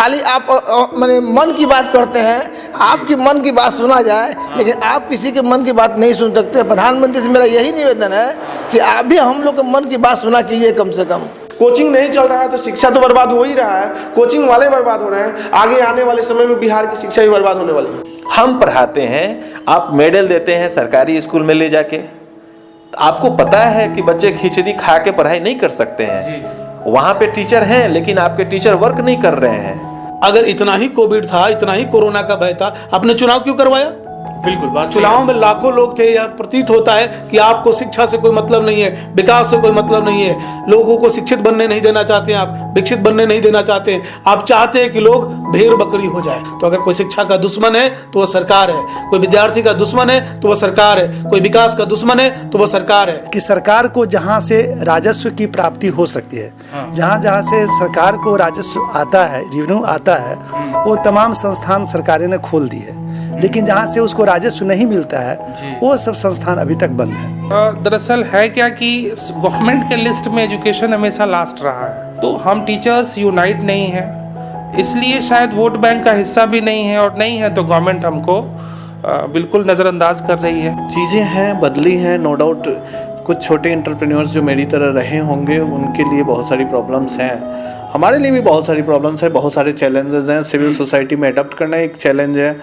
खाली आप माने मन की बात करते हैं, आपकी मन की बात सुना जाए, लेकिन आप किसी के मन की बात नहीं सुन सकते। प्रधानमंत्री से मेरा यही निवेदन है कि आप भी हम लोग के मन की बात सुना कीजिए कम से कम। कोचिंग नहीं चल रहा है तो शिक्षा तो बर्बाद हो ही रहा है, कोचिंग वाले बर्बाद हो रहे हैं, आगे आने वाले समय में बिहार की शिक्षा भी बर्बाद होने वाली है। हम पढ़ाते हैं, आप मेडल देते हैं सरकारी स्कूल में ले जाके, आपको पता है कि बच्चे खिचड़ी खा के पढ़ाई नहीं कर सकते हैं। वहां पे टीचर हैं लेकिन आपके टीचर वर्क नहीं कर रहे हैं। अगर इतना ही कोविड था, इतना ही कोरोना का भय था, आपने चुनाव क्यों करवाया? बिल्कुल बात चुनाव में लाखों लोग थे। यह प्रतीत होता है कि आपको शिक्षा से कोई मतलब नहीं है, विकास से कोई मतलब नहीं है, लोगों को शिक्षित बनने नहीं देना चाहते हैं, आप विकसित बनने नहीं देना चाहते हैं। आप चाहते हैं कि लोग भेड़ बकरी हो जाए। तो अगर कोई शिक्षा का दुश्मन है तो वह सरकार है, कोई विद्यार्थी का दुश्मन है तो वह सरकार है, कोई विकास का दुश्मन है तो वह सरकार है। कि सरकार को जहाँ से राजस्व की प्राप्ति हो सकती है, जहाँ जहाँ से सरकार को राजस्व आता है, रेवेन्यू आता है, वो तमाम संस्थान सरकारें ने खोल दी है। लेकिन जहाँ से उसको राजस्व नहीं मिलता है वो सब संस्थान अभी तक बंद है। दरअसल है क्या कि गवर्नमेंट के लिस्ट में एजुकेशन हमेशा लास्ट रहा है, तो हम टीचर्स यूनाइट नहीं हैं, इसलिए शायद वोट बैंक का हिस्सा भी नहीं है, और नहीं है तो गवर्नमेंट हमको बिल्कुल नज़रअंदाज कर रही है। चीज़ें हैं, बदली हैं, नो डाउट। कुछ छोटे एंटरप्रेन्योर्स जो मेरी तरह रहे होंगे उनके लिए बहुत सारी प्रॉब्लम्स हैं, हमारे लिए भी बहुत सारी प्रॉब्लम्स हैं, बहुत सारे चैलेंजेस हैं। सिविल सोसाइटी में अडॉप्ट करना एक चैलेंज है।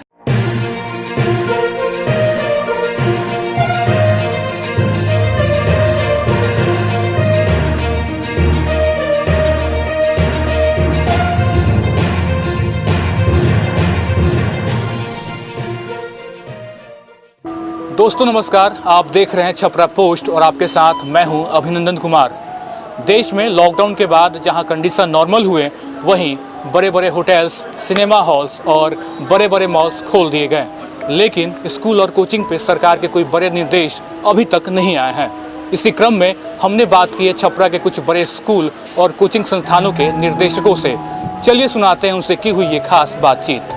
दोस्तों नमस्कार, आप देख रहे हैं छपरा पोस्ट और आपके साथ मैं हूं अभिनंदन कुमार। देश में लॉकडाउन के बाद जहां कंडीशन नॉर्मल हुए, वहीं बड़े बड़े होटल्स, सिनेमा हॉल्स और बड़े बड़े मॉल्स खोल दिए गए, लेकिन स्कूल और कोचिंग पे सरकार के कोई बड़े निर्देश अभी तक नहीं आए हैं। इसी क्रम में हमने बात की है छपरा के कुछ बड़े स्कूल और कोचिंग संस्थानों के निर्देशकों से। चलिए सुनाते हैं उनसे की हुई ये खास बातचीत।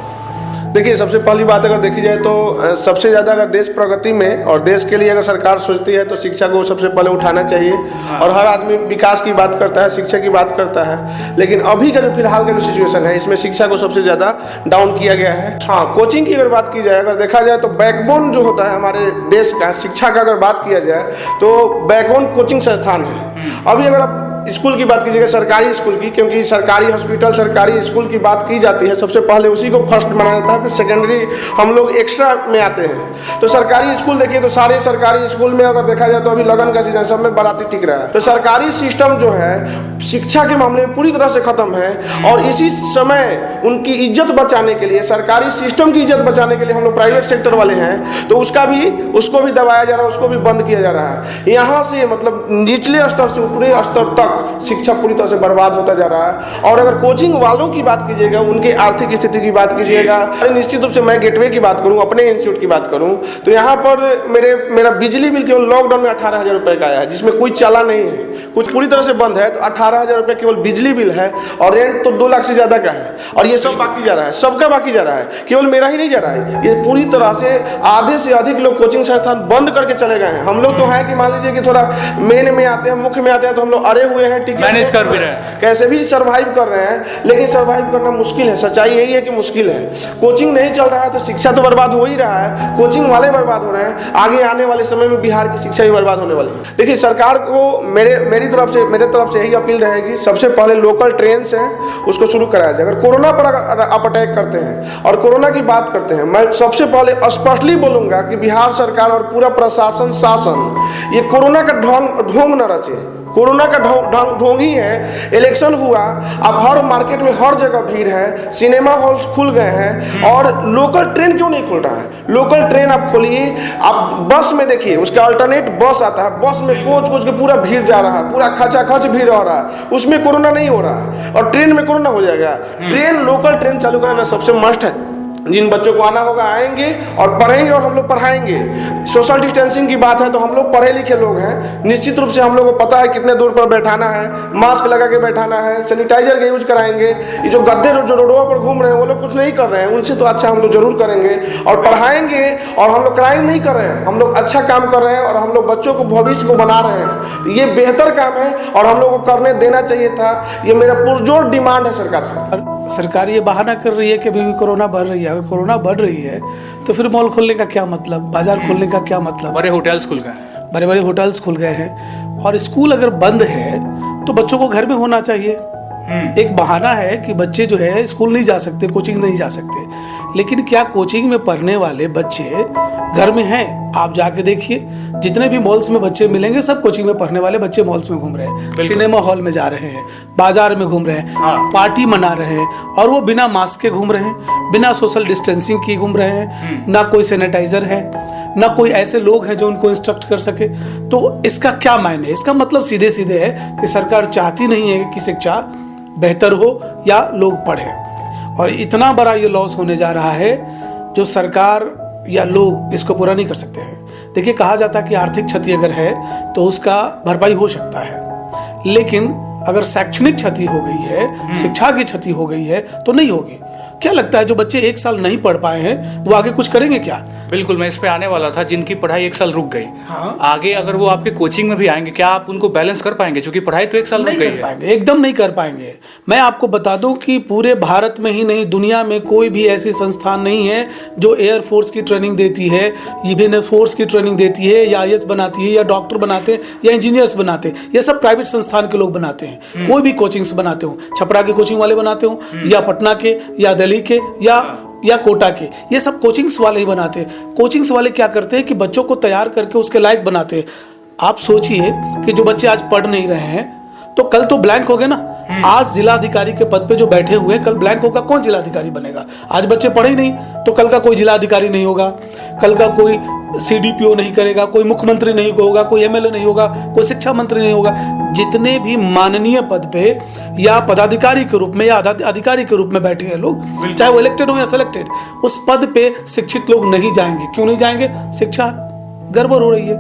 देखिए, सबसे पहली बात अगर देखी जाए तो सबसे ज़्यादा अगर देश प्रगति में और देश के लिए अगर सरकार सोचती है तो शिक्षा को सबसे पहले उठाना चाहिए। और हर आदमी विकास की बात करता है, शिक्षा की बात करता है, लेकिन अभी का जो फिलहाल का जो सिचुएशन है इसमें शिक्षा को सबसे ज़्यादा डाउन किया गया है। हाँ, कोचिंग की अगर बात की जाए, अगर देखा जाए तो बैकबोन जो होता है हमारे देश का शिक्षा का अगर बात किया जाए तो बैकबोन कोचिंग संस्थान है। अभी अगर आप स्कूल की बात कीजिएगा, सरकारी स्कूल की, क्योंकि सरकारी हॉस्पिटल, सरकारी स्कूल की बात की जाती है, सबसे पहले उसी को फर्स्ट माना जाता है, फिर सेकेंडरी हम लोग एक्स्ट्रा में आते हैं। तो सरकारी स्कूल देखिए तो सारे सरकारी स्कूल में अगर देखा जाए तो अभी लगन का सीजन, सब में बाराती टिक रहा है। तो सरकारी सिस्टम जो है शिक्षा के मामले में पूरी तरह से खत्म है। और इसी समय उनकी इज्जत बचाने के लिए, सरकारी सिस्टम की इज्जत बचाने के लिए हम लोग प्राइवेट सेक्टर वाले हैं तो उसको भी दबाया जा रहा है, उसको भी बंद किया जा रहा है। यहाँ से मतलब निचले स्तर से ऊपरी स्तर तक शिक्षा पूरी तरह से बर्बाद होता जा रहा है। और अगर कोचिंग वालों की बात कीजिएगा, उनके आर्थिक स्थिति की बात कीजिएगा, निश्चित रूप से मैं गेटवे की बात करूं, अपने इंस्टीट्यूट की बात करूं तो यहाँ पर मेरा बिजली बिल केवल लॉकडाउन में 18,000 रुपये का आया है, जिसमें कोई चला नहीं है, कुछ पूरी तरह से बंद है। तो 18,000 रुपये केवल बिजली बिल है और रेंट तो 2 लाख से ज़्यादा का है। और ये सब बाकी जा रहा है, सबका बाकी जा रहा है, केवल मेरा ही नहीं जा रहा है। ये पूरी तरह से आधे से अधिक लोग कोचिंग संस्थान बंद करके चले गए हैं। हम लोग तो हैं कि मान लीजिए कि थोड़ा मेन में आते हैं, मुख्य में आते हैं तो हम लोग अरे हुए हैं, मैनेज कर भी रहे हैं, कैसे भी सरवाइव कर रहे हैं, लेकिन सरवाइव करना मुश्किल है। सच्चाई यही है कि मुश्किल है। कोचिंग नहीं चल रहा है तो शिक्षा तो बर्बाद हो ही रहा है, कोचिंग वाले बर्बाद हो रहे हैं, आगे आने वाले समय में बिहार की शिक्षा भी बर्बाद होने वाली है। देखिए, सरकार को मेरी तरफ से यही अपील रहेगी, सबसे पहले लोकल ट्रेन हैं उसको शुरू कराया जाए। अगर कोरोना पर आप अटैक करते हैं और कोरोना की बात करते हैं, मैं सबसे पहले स्पष्टली बोलूंगा कि बिहार सरकार और पूरा प्रशासन, शासन ये कोरोना का ढोंग न रचे। कोरोना का ढोंग ही है। इलेक्शन हुआ, अब हर मार्केट में हर जगह भीड़ है, सिनेमा हॉल्स खुल गए हैं, और लोकल ट्रेन क्यों नहीं खुल रहा है? लोकल ट्रेन आप खोलिए, आप बस में देखिए, उसका अल्टरनेट बस आता है, बस में कोच के पूरा भीड़ जा रहा है, पूरा खचाखच भीड़ हो रहा है, उसमें कोरोना नहीं हो रहा है, और ट्रेन में कोरोना हो जाएगा। ट्रेन, लोकल ट्रेन चालू कराना सबसे मस्ट है। जिन बच्चों को आना होगा आएंगे और पढ़ेंगे और हम लोग पढ़ाएंगे। सोशल डिस्टेंसिंग की बात है तो हम लोग पढ़े लिखे लोग हैं, निश्चित रूप से हम लोग को पता है कितने दूर पर बैठाना है, मास्क लगा के बैठाना है, सैनिटाइजर का यूज कराएंगे। ये जो गद्दे जो रोडों पर घूम रहे हैं वो लोग कुछ नहीं कर रहे हैं, उनसे तो अच्छा हम लोग जरूर करेंगे और पढ़ाएंगे। और हम लोग क्राइम नहीं कर रहे हैं, हम लोग अच्छा काम कर रहे हैं और हम लोग बच्चों को भविष्य को बना रहे हैं। तो ये बेहतर काम है और हम लोग को करने देना चाहिए था। ये मेरा पुरजोर डिमांड है सरकार से। सरकार ये बहाना कर रही है कि अभी भी कोरोना बढ़ रही है। अगर कोरोना बढ़ रही है तो फिर मॉल खोलने का क्या मतलब, बाजार खोलने का क्या मतलब? बड़े होटल्स खुल गए हैं। बड़े बड़े होटल्स खुल गए हैं और स्कूल अगर बंद है तो बच्चों को घर में होना चाहिए। एक बहाना है कि बच्चे जो है स्कूल नहीं जा सकते, कोचिंग नहीं जा सकते, लेकिन क्या कोचिंग में पढ़ने वाले बच्चे घर में हैं? आप जाके देखिए, जितने भी मॉल्स में बच्चे मिलेंगे सब कोचिंग में पढ़ने वाले बच्चे मॉल्स में घूम रहे हैं, सिनेमा हॉल में जा रहे हैं, बाजार में घूम रहे हैं, पार्टी मना रहे हैं, और वो बिना मास्क के घूम रहे हैं, बिना सोशल डिस्टेंसिंग के घूम रहे हैं। ना कोई सैनिटाइजर है, ना कोई ऐसे लोग हैं जो उनको इंस्ट्रक्ट कर सके। तो इसका क्या मायने? इसका मतलब सीधे सीधे है कि सरकार चाहती नहीं है कि शिक्षा बेहतर हो या लोग पढ़ें, और इतना बड़ा ये लॉस होने जा रहा है जो सरकार या लोग इसको पूरा नहीं कर सकते हैं। देखिए, कहा जाता है कि आर्थिक क्षति अगर है तो उसका भरपाई हो सकता है, लेकिन अगर शैक्षणिक क्षति हो गई है, शिक्षा की क्षति हो गई है तो नहीं होगी। क्या लगता है जो बच्चे एक साल नहीं पढ़ पाए हैं वो आगे कुछ करेंगे क्या? बिल्कुल, मैं इस पे आने वाला था। जिनकी पढ़ाई एक साल रुक गई, आगे अगर वो आपके कोचिंग में भी आएंगे, क्या आप उनको बैलेंस कर पाएंगे? क्योंकि पढ़ाई तो एक साल रुक गई है। एकदम नहीं कर पाएंगे। मैं आपको बता दूं कि पूरे भारत में ही नहीं, दुनिया में कोई भी ऐसी संस्थान नहीं है जो एयरफोर्स की ट्रेनिंग देती है, ये फोर्स की ट्रेनिंग देती है, या IAS बनाती है, या डॉक्टर बनाते हैं, या इंजीनियर्स बनाते हैं। ये सब प्राइवेट संस्थान के लोग बनाते हैं। कोई भी कोचिंग्स बनाते हो, छपरा के कोचिंग वाले बनाते हो, या पटना के, या दिल्ली के, या कोटा के, ये सब कोचिंग्स वाले ही बनाते हैं। कोचिंग्स वाले क्या करते हैं कि बच्चों को तैयार करके उसके लायक बनाते हैं। आप सोचिए कि जो बच्चे आज पढ़ नहीं रहे हैं तो कल तो ब्लैंक हो गए ना। आज जिलाधिकारी के पद पे जो बैठे हुए हैं, कल ब्लैंक होगा, कौन जिलाधिकारी बनेगा? आज बच्चे पढ़े ही नहीं तो कल का कोई जिलाधिकारी नहीं होगा, कल का कोई CDPO नहीं करेगा, कोई मुख्यमंत्री नहीं होगा, कोई MLA नहीं होगा, कोई शिक्षा मंत्री नहीं होगा। जितने भी माननीय पद पे या पदाधिकारी के रूप में या अधिकारी के रूप में बैठे हैं लोग, चाहे वो इलेक्टेड हो या सेलेक्टेड, उस पद पे शिक्षित लोग नहीं जाएंगे। क्यों नहीं जाएंगे? शिक्षा गड़बड़ हो रही है,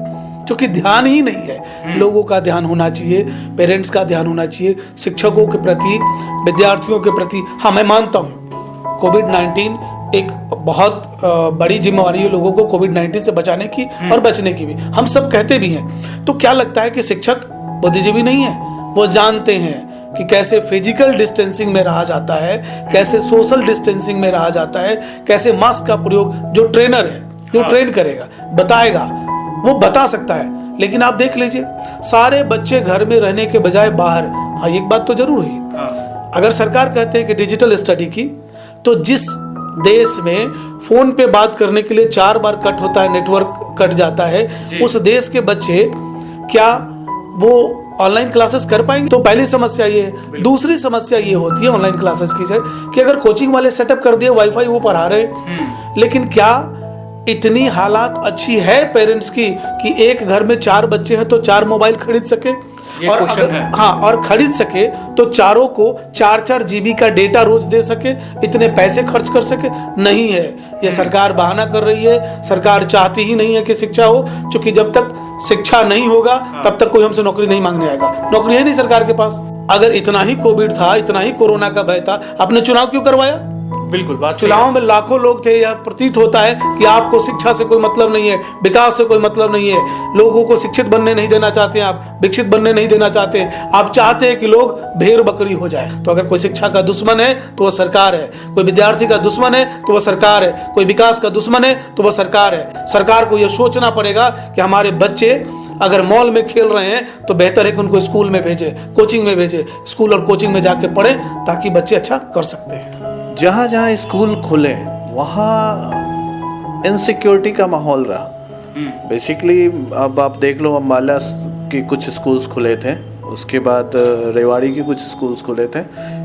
क्योंकि ध्यान ही नहीं है। लोगों का ध्यान होना चाहिए, पेरेंट्स का ध्यान होना चाहिए, शिक्षकों के प्रति, विद्यार्थियों के प्रति। हाँ, मैं मानता हूँ कोविड-19 एक बहुत बड़ी जिम्मेवारी है लोगों को कोविड-19 से बचाने की और बचने की भी, हम सब कहते भी हैं। तो क्या लगता है कि शिक्षक बुद्धिजीवी नहीं है? वो जानते हैं कि कैसे फिजिकल डिस्टेंसिंग में रहा जाता है, कैसे सोशल डिस्टेंसिंग में रहा जाता है, कैसे मास्क का प्रयोग, जो ट्रेनर है, जो ट्रेन करेगा, बताएगा, वो बता सकता है। लेकिन आप देख लीजिए, सारे बच्चे घर में रहने के बजाय बाहर। हाँ, एक बात तो जरूर हुई, अगर सरकार कहते हैं कि डिजिटल स्टडी की, तो जिस देश में फोन पे बात करने के लिए 4 बार कट होता है, नेटवर्क कट जाता है, उस देश के बच्चे क्या वो ऑनलाइन क्लासेस कर पाएंगे? तो पहली समस्या ये है। दूसरी समस्या ये होती है ऑनलाइन क्लासेस की कि अगर कोचिंग वाले सेटअप कर दिए, वाईफाई वो पढ़ा रहे, लेकिन क्या इतनी हालात अच्छी है पेरेंट्स की कि एक घर में 4 बच्चे हैं तो 4 मोबाइल खरीद सके? और अगर, हाँ, और खरीद सके तो चारों को 4-4 GB का डेटा रोज दे सके, इतने पैसे खर्च कर सके? नहीं है। ये सरकार बहाना कर रही है। सरकार चाहती ही नहीं है कि शिक्षा हो, क्योंकि जब तक शिक्षा नहीं होगा तब तक कोई हमसे नौकरी नहीं मांगने आएगा। नौकरी है नहीं सरकार के पास। अगर इतना ही कोविड था, इतना ही कोरोना का भय था, आपने चुनाव क्यों करवाया? बिल्कुल, बात चुनाव में लाखों लोग थे। यह प्रतीत होता है कि आपको शिक्षा से कोई मतलब नहीं है, विकास से कोई मतलब नहीं है, लोगों को शिक्षित बनने नहीं देना चाहते हैं, आप विकसित बनने नहीं देना चाहते हैं। आप चाहते हैं कि लोग भेड़ बकरी हो जाए। तो अगर कोई शिक्षा का दुश्मन है तो वह सरकार है, कोई विद्यार्थी का दुश्मन है तो वह सरकार है, कोई विकास का दुश्मन है तो वह सरकार है। सरकार को यह सोचना पड़ेगा कि हमारे बच्चे अगर मॉल में खेल रहे हैं तो बेहतर है कि उनको स्कूल में भेजे, कोचिंग में भेजे, स्कूल और कोचिंग में जाके पढ़े, ताकि बच्चे अच्छा कर सकते हैं। जहाँ जहाँ स्कूल खुले वहाँ इनसिक्योरिटी का माहौल रहा। बेसिकली अब आप देख लो, अम्बाला के कुछ स्कूल्स खुले थे, उसके बाद रेवाड़ी के कुछ स्कूल्स खुले थे,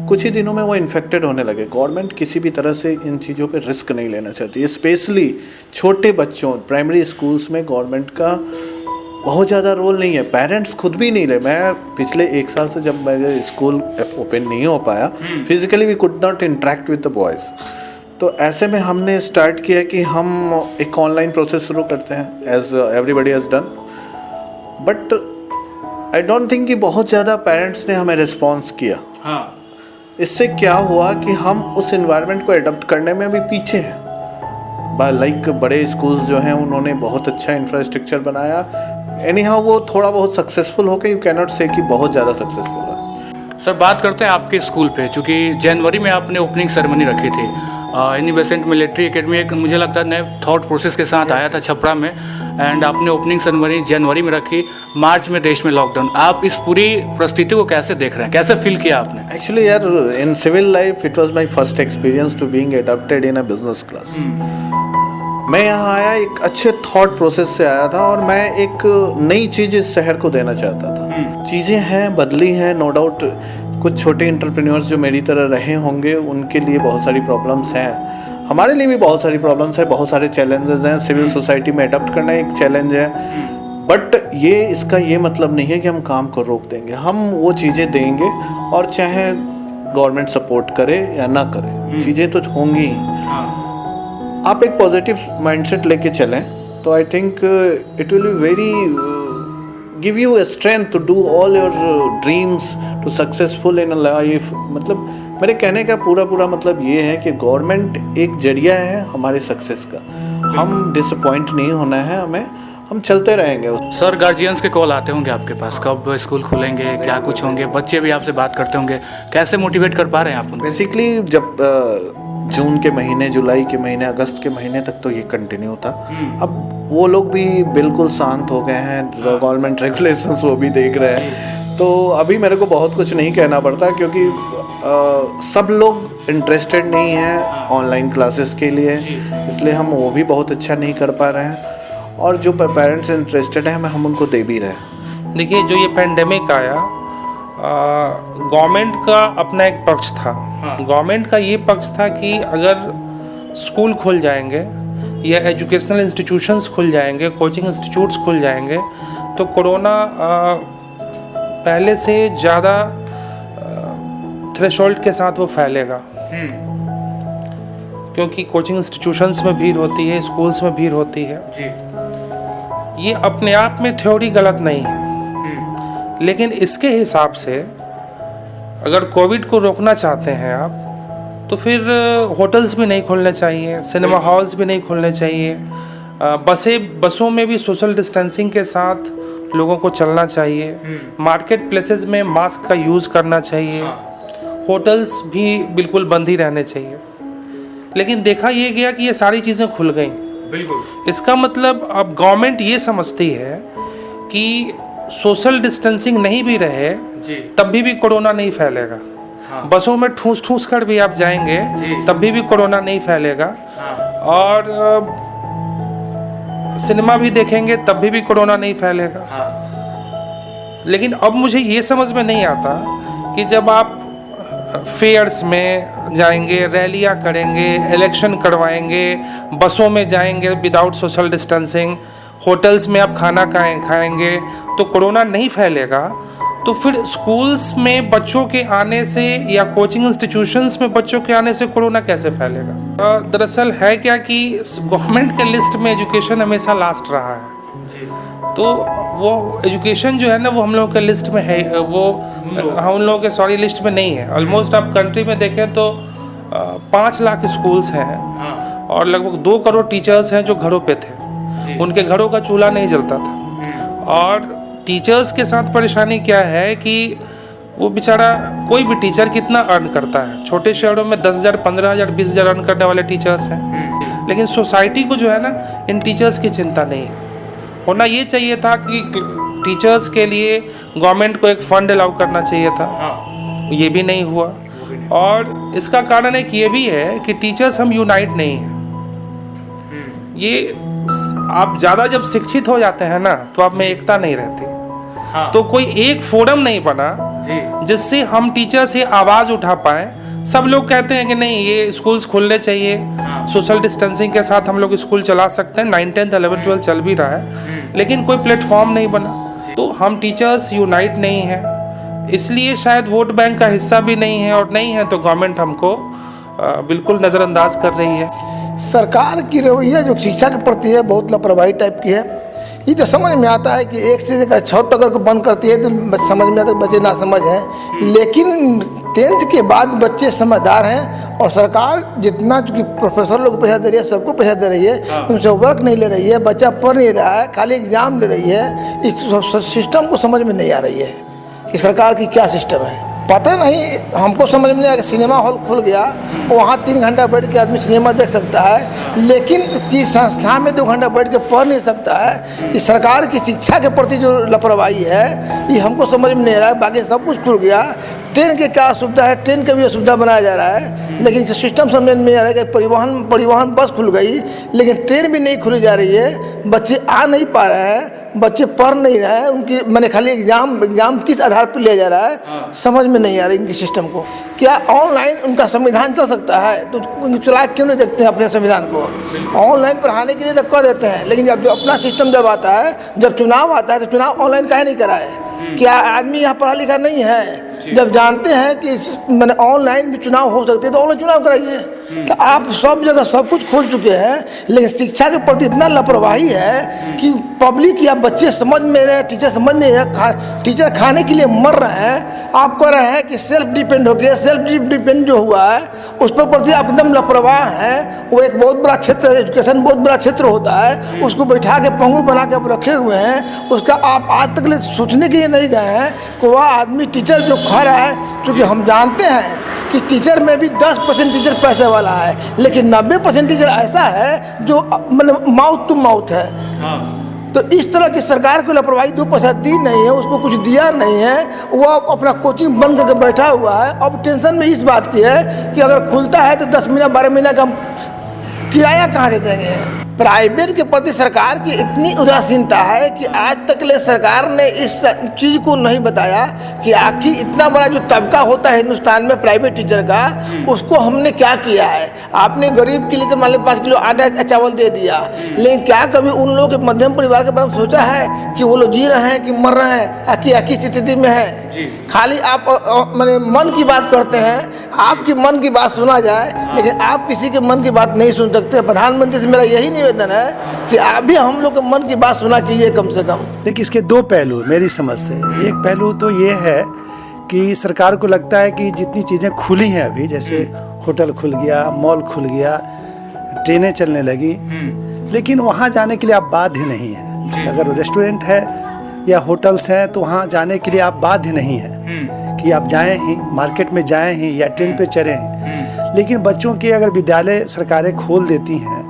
कुछ ही दिनों में वो इन्फेक्टेड होने लगे। गवर्नमेंट किसी भी तरह से इन चीज़ों पे रिस्क नहीं लेना चाहती, स्पेशली छोटे बच्चों, प्राइमरी स्कूल्स में गवर्नमेंट का बहुत ज़्यादा रोल नहीं है। पेरेंट्स खुद भी नहीं ले। मैं पिछले 1 साल से जब मेरे स्कूल ओपन नहीं हो पाया, physically we could not interact with the boys, तो ऐसे में हमने स्टार्ट किया कि हम एक ऑनलाइन प्रोसेस शुरू करते हैं, as everybody has done. But I don't think कि बहुत ज़्यादा पेरेंट्स ने हमें रिस्पॉन्स किया। इससे क्या हुआ कि हम उस इन्वायरमेंट को एडप्ट करने में भी पीछे हैं। लाइक बड़े स्कूल्स जो हैं उन्होंने बहुत अच्छा इंफ्रास्ट्रक्चर बनाया, एनी हाउ वो थोड़ा बहुत सक्सेसफुल हो गए, यू कैन नॉट से कि बहुत ज़्यादा सक्सेसफुल है। सर बात करते हैं आपके स्कूल पे, चूँकि जनवरी में आपने ओपनिंग सेरेमनी रखी थी। एनी बेसेंट मिलिट्री एकेडमी एक मुझे लगता है नए थॉट प्रोसेस के साथ आया था छपरा में, एंड आपने ओपनिंग सेरेमनी जनवरी में रखी, मार्च में देश में लॉकडाउन। आप इस पूरी परिस्थिति को कैसे देख रहे हैं, कैसे फील किया आपने? एक्चुअली यार, in civil life it was my first experience to being adopted in a business class. मैं यहाँ आया एक अच्छे थॉट प्रोसेस से आया था, और मैं एक नई चीज़ इस शहर को देना चाहता था। चीज़ें हैं, बदली हैं, नो डाउट। कुछ छोटे इंटरप्रेन्योर्स जो मेरी तरह रहे होंगे उनके लिए बहुत सारी प्रॉब्लम्स हैं, हमारे लिए भी बहुत सारी प्रॉब्लम्स हैं, बहुत सारे चैलेंजेस हैं। सिविल सोसाइटी में अडॉप्ट करना एक चैलेंज है, बट ये इसका ये मतलब नहीं है कि हम काम को रोक देंगे। हम वो चीज़ें देंगे, और चाहे गवर्नमेंट सपोर्ट करे या ना करे, चीज़ें तो होंगी ही। आप एक पॉजिटिव माइंडसेट लेके चलें तो I think it will be very give you a strength to do all your dreams to successful in a life। मतलब मेरे कहने का पूरा मतलब ये है कि गवर्नमेंट एक जरिया है हमारे सक्सेस का। हम डिसअपॉइंट नहीं होना है हमें, हम चलते रहेंगे। सर गार्जियंस के कॉल आते होंगे आपके पास, कब स्कूल खुलेंगे, क्या कुछ होंगे, बच्चे भी आपसे बात करते होंगे, कैसे मोटिवेट कर पा रहे हैं आप उनको? बेसिकली जब जून के महीने, जुलाई के महीने, अगस्त के महीने तक तो ये कंटिन्यू था। अब वो लोग भी बिल्कुल शांत हो गए हैं, गवर्नमेंट रेगुलेशंस वो भी देख रहे हैं, तो अभी मेरे को बहुत कुछ नहीं कहना पड़ता, क्योंकि सब लोग इंटरेस्टेड नहीं हैं ऑनलाइन क्लासेस के लिए, इसलिए हम वो भी बहुत अच्छा नहीं कर पा रहे हैं, और जो पेरेंट्स इंटरेस्टेड हैं हम उनको दे भी रहे हैं। देखिए, जो ये पेंडेमिक आया, गवर्नमेंट का अपना एक पक्ष था। गवर्नमेंट का ये पक्ष था कि अगर स्कूल खुल जाएंगे या एजुकेशनल इंस्टीट्यूशंस खुल जाएंगे, कोचिंग इंस्टीट्यूट्स खुल जाएंगे, तो कोरोना पहले से ज़्यादा थ्रेशोल्ड के साथ वो फैलेगा, क्योंकि कोचिंग इंस्टीट्यूशंस में भीड़ होती है, स्कूल्स में भीड़ होती है। ये अपने आप में थ्योरी गलत नहीं है, लेकिन इसके हिसाब से अगर कोविड को रोकना चाहते हैं आप, तो फिर होटल्स भी नहीं खोलने चाहिए, सिनेमा हॉल्स भी नहीं खोलने चाहिए, बसों में भी सोशल डिस्टेंसिंग के साथ लोगों को चलना चाहिए, मार्केट प्लेसेस में मास्क का यूज़ करना चाहिए, होटल्स भी बिल्कुल बंद ही रहने चाहिए। लेकिन देखा ये गया कि ये सारी चीज़ें खुल गई। बिल्कुल। इसका मतलब अब गवर्नमेंट ये समझती है कि सोशल डिस्टेंसिंग नहीं भी रहे तब भी कोरोना नहीं फैलेगा। बसों में ठूस कर भी आप जाएंगे तब भी कोरोना नहीं फैलेगा, और सिनेमा भी देखेंगे तब भी कोरोना नहीं फैलेगा। लेकिन अब मुझे ये समझ में नहीं आता कि जब आप फेयर्स में जाएंगे, रैलियां करेंगे, इलेक्शन करवाएंगे, बसों में जाएंगे विदाउट सोशल डिस्टेंसिंग, होटल्स में आप खाना खाएंगे तो कोरोना नहीं फैलेगा, तो फिर स्कूल्स में बच्चों के आने से या कोचिंग इंस्टीट्यूशंस में बच्चों के आने से कोरोना कैसे फैलेगा? दरअसल है क्या कि गवर्नमेंट के लिस्ट में एजुकेशन हमेशा लास्ट रहा है, तो वो एजुकेशन जो है ना वो हम लोगों के लिस्ट में है, वो हम लोगों के लिस्ट में नहीं है। ऑलमोस्ट आप कंट्री में देखें तो 5 लाख स्कूल्स हैं और लगभग 2 करोड़ टीचर्स हैं जो घरों पे थे, उनके घरों का चूल्हा नहीं जलता था। और टीचर्स के साथ परेशानी क्या है कि वो बेचारा, कोई भी टीचर कितना अर्न करता है, छोटे शहरों में 10,000, 15,000, 20,000 अर्न करने वाले टीचर्स हैं, लेकिन सोसाइटी को जो है ना इन टीचर्स की चिंता नहीं है। होना ये चाहिए था कि टीचर्स के लिए गवर्नमेंट को एक फंड अलाउ करना चाहिए था, ये भी नहीं हुआ। और इसका कारण एक ये भी है कि टीचर्स हम यूनाइट नहीं हैं। ये आप ज़्यादा जब शिक्षित हो जाते हैं ना तो आप में एकता नहीं रहती, तो कोई एक फोरम नहीं बना जिससे हम टीचर से आवाज़ उठा पाए। सब लोग कहते हैं कि नहीं, ये स्कूल्स खुलने चाहिए, सोशल डिस्टेंसिंग के साथ हम लोग स्कूल चला सकते हैं, 9, 10, 11, 12 चल भी रहा है, लेकिन कोई प्लेटफॉर्म नहीं बना। तो हम टीचर्स यूनाइट नहीं हैं, इसलिए शायद वोट बैंक का हिस्सा भी नहीं है, और नहीं है तो गवर्नमेंट हमको बिल्कुल नज़रअंदाज कर रही है। सरकार की रवैया जो शिक्षा के प्रति है बहुत लापरवाही टाइप की है। ये तो समझ में आता है कि 1 से लेकर 6 तक अगर को बंद करती है तो समझ में आता है बच्चे ना समझ हैं, लेकिन 10th के बाद बच्चे समझदार हैं, और सरकार जितना चूँकि प्रोफेसर लोग को पैसा दे रही है, सबको पैसा दे रही है, उनसे वर्क नहीं ले रही है, बच्चा पढ़ नहीं रहा है, खाली एग्जाम दे रही है। इस सिस्टम को समझ में नहीं आ रही है कि सरकार की क्या सिस्टम है। पता नहीं, हमको समझ में नहीं आया कि सिनेमा हॉल खुल गया, वहाँ 3 घंटा बैठ के आदमी सिनेमा देख सकता है, लेकिन कि संस्था में 2 घंटा बैठ के पढ़ नहीं सकता है। कि सरकार की शिक्षा के प्रति जो लापरवाही है ये हमको समझ में नहीं आ रहा है। बाकी सब कुछ खुल गया, ट्रेन के क्या असुविधा है, ट्रेन का भी असुविधा बनाया जा रहा है, लेकिन सिस्टम समझ में नहीं आ रहा है कि परिवहन बस खुल गई, लेकिन ट्रेन भी नहीं खुली जा रही है। बच्चे आ नहीं पा रहे हैं, बच्चे पढ़ नहीं रहे हैं, उनकी मैंने खाली एग्जाम किस आधार पर लिया जा रहा है समझ में नहीं आ रही इनकी सिस्टम को। क्या ऑनलाइन उनका संविधान चल सकता है? तो चला क्यों नहीं देखते हैं अपने संविधान को? ऑनलाइन पढ़ाने के लिए तो कर देते हैं, लेकिन जब अपना सिस्टम जब आता है, जब चुनाव आता है, तो चुनाव ऑनलाइन काहे नहीं कराए? क्या आदमी यहाँ पढ़ा लिखा नहीं है? जब जानते हैं कि मैंने ऑनलाइन भी चुनाव हो सकते हैं तो ऑनलाइन चुनाव कराइए। तो आप सब जगह सब कुछ खोल चुके हैं, लेकिन शिक्षा के प्रति इतना लापरवाही है कि पब्लिक या बच्चे समझ में रहे, टीचर समझ नहीं है, टीचर खाने के लिए मर रहे हैं। आप कह रहे हैं कि सेल्फ डिपेंड हो गया, सेल्फ डिपेंड जो हुआ है उस पर प्रति आप एकदम लापरवाह हैं। वो एक बहुत बड़ा क्षेत्र, एजुकेशन बहुत बड़ा क्षेत्र होता है, उसको बैठा के पंगु बना के आप रखे हुए हैं। उसका आप आज तक सोचने के लिए नहीं गए हैं कि वह आदमी टीचर जो खा रहा है, क्योंकि हम जानते हैं कि टीचर में भी 10% टीचर पैसे वाला है, लेकिन 90% टीचर ऐसा है जो मतलब माउथ टू माउथ है। तो इस तरह की सरकार को लापरवाही, 2 पैसा दी नहीं है, उसको कुछ दिया नहीं है, वो अपना कोचिंग बंद करके बैठा हुआ है। अब टेंशन में इस बात की है कि अगर खुलता है तो 10 महीना 12 महीना का हम किराया कहाँ दे देंगे? प्राइवेट के प्रति सरकार की इतनी उदासीनता है कि आज तक ले सरकार ने इस चीज़ को नहीं बताया कि आखिर इतना बड़ा जो तबका होता है हिंदुस्तान में प्राइवेट टीचर का, उसको हमने क्या किया है। आपने गरीब के लिए तो मान लो 5 किलो आटा चावल दे दिया, लेकिन क्या कभी उन लोगों के मध्यम परिवार के बारे में सोचा है कि वो लोग जी रहे हैं कि मर रहे हैं, किस स्थिति में है? खाली आप मैंने मन की बात करते हैं, आपकी मन की बात सुना जाए, लेकिन आप किसी के मन की बात नहीं सुन सकते। प्रधानमंत्री से मेरा यही निवेदन है कि आप भी हम लोग के मन की बात सुना कीजिए कम से कम। देखिए, इसके 2 पहलू मेरी समझ से। एक पहलू तो ये है कि सरकार को लगता है कि जितनी चीज़ें खुली हैं अभी, जैसे होटल खुल गया, मॉल खुल गया, ट्रेनें चलने लगी, लेकिन वहाँ जाने के लिए आप बाध्य नहीं हैं। अगर रेस्टोरेंट है या होटल्स हैं तो वहाँ जाने के लिए आप बाध्य नहीं हैं कि आप जाएं ही, मार्केट में जाएं ही या ट्रेन पे चढ़ें ही। लेकिन बच्चों के अगर विद्यालय सरकारें खोल देती हैं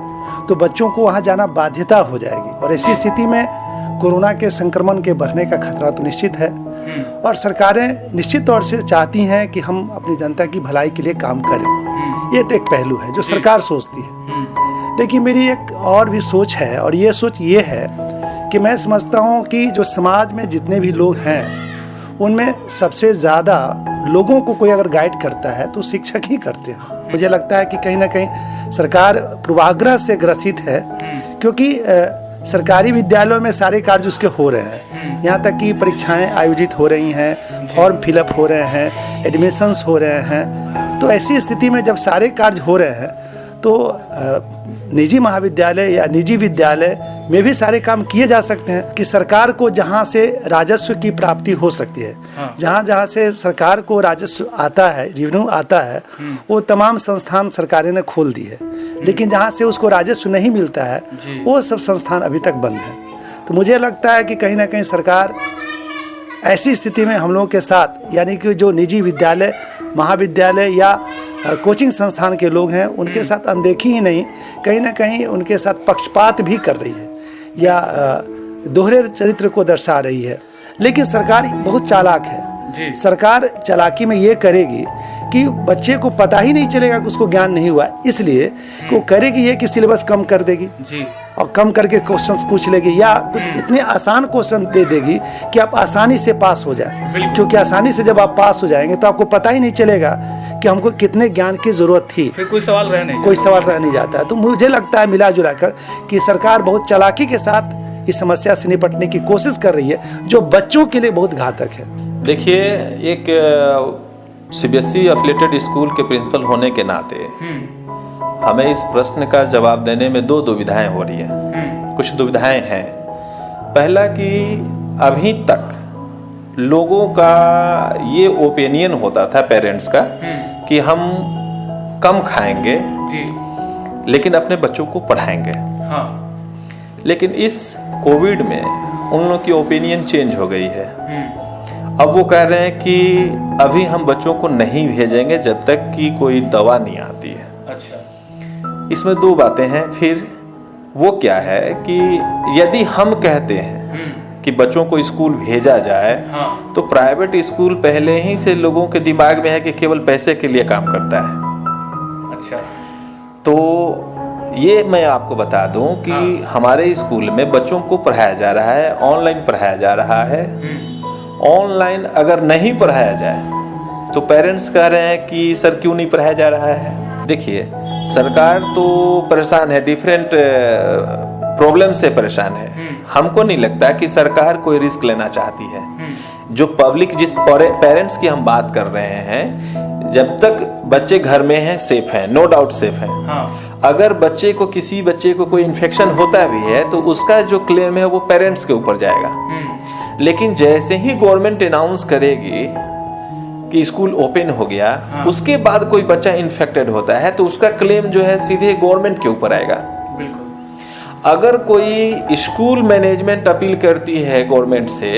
तो बच्चों को वहाँ जाना बाध्यता हो जाएगी, और ऐसी स्थिति में कोरोना के संक्रमण के बढ़ने का खतरा तो निश्चित है। और सरकारें निश्चित तौर से चाहती हैं कि हम अपनी जनता की भलाई के लिए काम करें। ये तो एक पहलू है जो सरकार सोचती है। लेकिन मेरी एक और भी सोच है, और ये सोच ये है कि मैं समझता हूँ कि जो समाज में जितने भी लोग हैं उनमें सबसे ज़्यादा लोगों को कोई अगर गाइड करता है तो शिक्षक ही करते हैं। मुझे लगता है कि कहीं ना कहीं सरकार पूर्वाग्रह से ग्रसित है, क्योंकि सरकारी विद्यालयों में सारे कार्य उसके हो रहे हैं। यहाँ तक कि परीक्षाएं आयोजित हो रही हैं, फॉर्म फिलअप हो रहे हैं, एडमिशन्स हो रहे हैं। तो ऐसी स्थिति में जब सारे कार्य हो रहे हैं तो निजी महाविद्यालय या निजी विद्यालय में भी सारे काम किए जा सकते हैं कि सरकार को जहाँ से राजस्व की प्राप्ति हो सकती है, जहाँ जहाँ से सरकार को राजस्व आता है, रेवेन्यू आता है, वो तमाम संस्थान सरकारें ने खोल दी है। लेकिन जहाँ से उसको राजस्व नहीं मिलता है वो सब संस्थान अभी तक बंद हैं। तो मुझे लगता है कि कहीं ना कहीं सरकार ऐसी स्थिति में हम लोगों के साथ, यानी कि जो निजी विद्यालय, महाविद्यालय या कोचिंग संस्थान के लोग हैं, उनके साथ अनदेखी ही नहीं, कहीं ना कहीं उनके साथ पक्षपात भी कर रही है या दोहरे चरित्र को दर्शा रही है। लेकिन सरकार बहुत चालाक है। सरकार चालाकी में ये करेगी कि बच्चे को पता ही नहीं चलेगा कि उसको ज्ञान नहीं हुआ, इसलिए वो करेगी ये कि सिलेबस कम कर देगी और कम करके क्वेश्चंस पूछ लेगी, या कुछ इतने आसान क्वेश्चन दे देगी कि आप आसानी से पास हो जाए। क्योंकि आसानी से जब आप पास हो जाएंगे तो आपको पता ही नहीं चलेगा कि हमको कितने ज्ञान की जरूरत थी, फिर कोई सवाल रह नहीं जाता है। तो मुझे लगता है मिला जुला कर कि सरकार बहुत चालाकी के साथ इस समस्या से निपटने की कोशिश कर रही है, जो बच्चों के लिए बहुत घातक है। देखिए, एक सीबीएसई एफिलिएटेड स्कूल के प्रिंसिपल होने के नाते हमें इस प्रश्न का जवाब देने में 2 दुविधाएं हो रही हैं। कुछ दुविधाएं हैं। पहला कि अभी तक लोगों का ये ओपिनियन होता था पेरेंट्स का कि हम कम खाएंगे लेकिन अपने बच्चों को पढ़ाएंगे। लेकिन इस कोविड में उन लोगों की ओपिनियन चेंज हो गई है अब वो कह रहे हैं कि अभी हम बच्चों को नहीं भेजेंगे जब तक कि कोई दवा नहीं आती है। अच्छा। इसमें दो बातें हैं। फिर वो क्या है कि यदि हम कहते हैं कि बच्चों को स्कूल भेजा जाए, हाँ। तो प्राइवेट स्कूल पहले ही से लोगों के दिमाग में है कि केवल पैसे के लिए काम करता है। अच्छा। तो ये मैं आपको बता दूं कि हमारे स्कूल में बच्चों को पढ़ाया जा रहा है, ऑनलाइन पढ़ाया जा रहा है। ऑनलाइन अगर नहीं पढ़ाया जाए तो पेरेंट्स कह रहे हैं कि सर क्यों नहीं पढ़ाया जा रहा है। देखिए, सरकार तो परेशान है, डिफरेंट प्रॉब्लम से परेशान है। हमको नहीं लगता कि सरकार कोई रिस्क लेना चाहती है। जो पब्लिक, जिस पेरेंट्स की हम बात कर रहे हैं, जब तक बच्चे घर में हैं सेफ हैं, नो डाउट सेफ हैं। हाँ। अगर किसी बच्चे को कोई इन्फेक्शन होता भी है तो उसका जो क्लेम है वो पेरेंट्स के ऊपर जाएगा। लेकिन जैसे ही गवर्नमेंट अनाउंस करेगी कि स्कूल ओपन हो गया, उसके बाद कोई बच्चा इन्फेक्टेड होता है तो उसका क्लेम जो है सीधे गवर्नमेंट के ऊपर आएगा। बिल्कुल। अगर कोई स्कूल मैनेजमेंट अपील करती है गवर्नमेंट से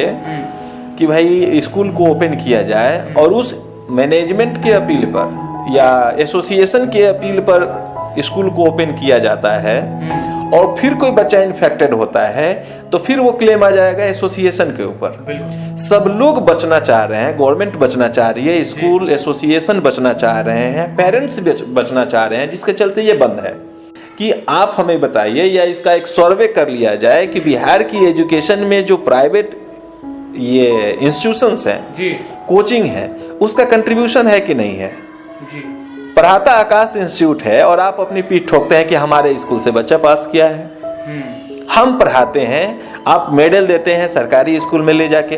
कि भाई स्कूल को ओपन किया जाए, और उस मैनेजमेंट के अपील पर या एसोसिएशन के अपील पर स्कूल को ओपन किया जाता है, और फिर कोई बच्चा इन्फेक्टेड होता है तो फिर वो क्लेम आ जाएगा एसोसिएशन के ऊपर। सब लोग बचना चाह रहे हैं, गवर्नमेंट बचना चाह रही है, स्कूल एसोसिएशन बचना चाह रहे हैं, पेरेंट्स बचना चाह रहे हैं, जिसके चलते ये बंद है। कि आप हमें बताइए या इसका एक सर्वे कर लिया जाए कि बिहार की एजुकेशन में जो प्राइवेट ये इंस्टीट्यूशंस हैं, कोचिंग है, उसका कंट्रीब्यूशन है कि नहीं है। पढ़ाता आकाश इंस्टीट्यूट है और आप अपनी पीठ ठोकते हैं कि हमारे स्कूल से बच्चा पास किया है। हम पढ़ाते हैं, आप मेडल देते हैं सरकारी स्कूल में ले जाके।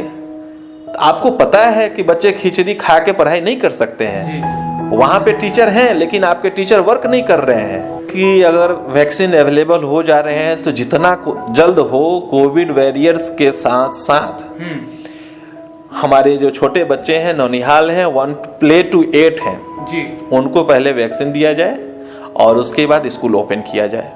आपको पता है कि बच्चे खिचड़ी खा के पढ़ाई नहीं कर सकते हैं। वहाँ पे टीचर हैं लेकिन आपके टीचर वर्क नहीं कर रहे हैं। कि अगर वैक्सीन अवेलेबल हो जा रहे हैं तो जितना जल्द हो, कोविड वॉरियर्स के साथ साथ हमारे जो छोटे बच्चे हैं, नौनिहाल हैं, 1 to 8 हैं, उनको पहले वैक्सीन दिया जाए और उसके बाद स्कूल ओपन किया जाए।